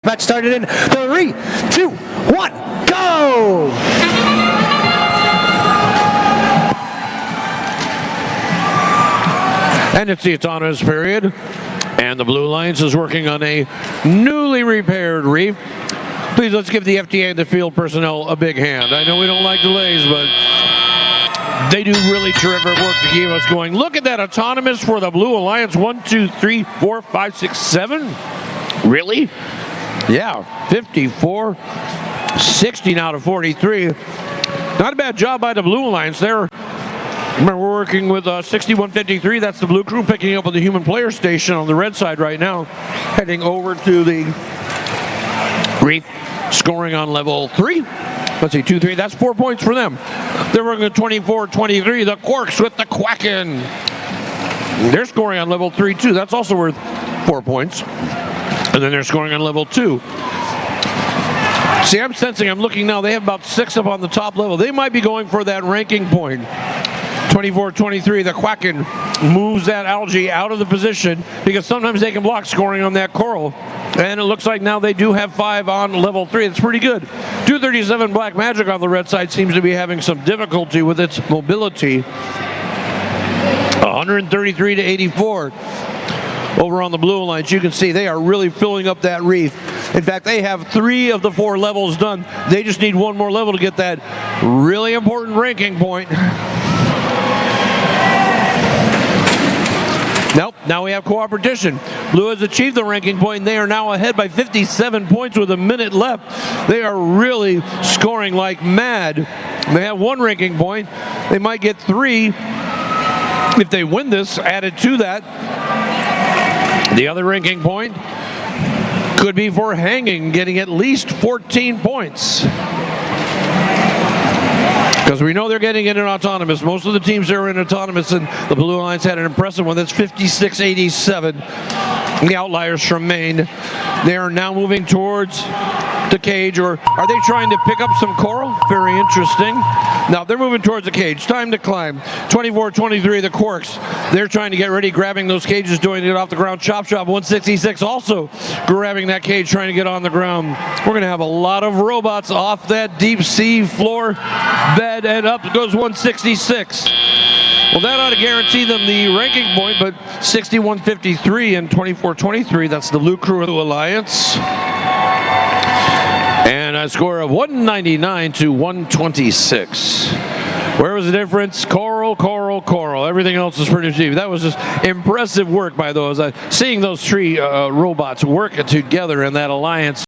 Match started in 3, 2, 1, go! And it's the autonomous period, and the Blue Alliance is working on a newly repaired reef. Please, let's give the FTA and the field personnel a big hand. I know we don't like delays, but they do really terrific work to keep us going. Look at that autonomous for the Blue Alliance. 1, 2, 3, 4, 5, 6, 7. Really? Yeah, 54, 16 out of 43. Not a bad job by the Blue Alliance there. Remember, we're working with 6153. That's the blue crew picking up on the human player station on the red side right now. Heading over to the reef, scoring on level 3. Let's see, 2, 3. That's 4 points for them. They're working at 24-23. The Quarks with the Quackin'. They're scoring on level 3 too. That's also worth 4 points. And then they're scoring on level 2. See, I'm looking now, they have about 6 up on the top level. They might be going for that ranking point. 24-23, the Quackin' moves that algae out of the position because sometimes they can block scoring on that coral. And it looks like now they do have 5 on level 3. It's pretty good. 237 Black Magic on the red side seems to be having some difficulty with its mobility. 133 to 84. Over on the Blue Alliance, you can see they are really filling up that reef. In fact, they have 3 of the 4 levels done. They just need 1 more level to get that really important ranking point. Nope, now we have cooperation. Blue has achieved the ranking point. They are now ahead by 57 points with a minute left. They are really scoring like mad. They have 1 ranking point. They might get 3 if they win this, added to that. The other ranking point could be for hanging, getting at least 14 points. Because we know they're getting in an autonomous. Most of the teams are in autonomous, and the Blue Alliance had an impressive one. That's 56-87. The outliers from Maine. They are now moving towards the cage, or are they trying to pick up some coral? Very interesting. Now they're moving towards the cage. Time to climb. 24-23, the Quarks. They're trying to get ready, grabbing those cages, doing it off the ground. Chop 166 also grabbing that cage, trying to get on the ground. We're going to have a lot of robots off that deep sea floor bed, and up goes 166. Well, that ought to guarantee them the ranking point, but 61-53 and 24-23, that's the Blue Crew Alliance. And a score of 199 to 126. Where was the difference? Coral, coral, coral. Everything else is pretty cheap. That was just impressive work by those. Seeing those 3 robots working together in that alliance.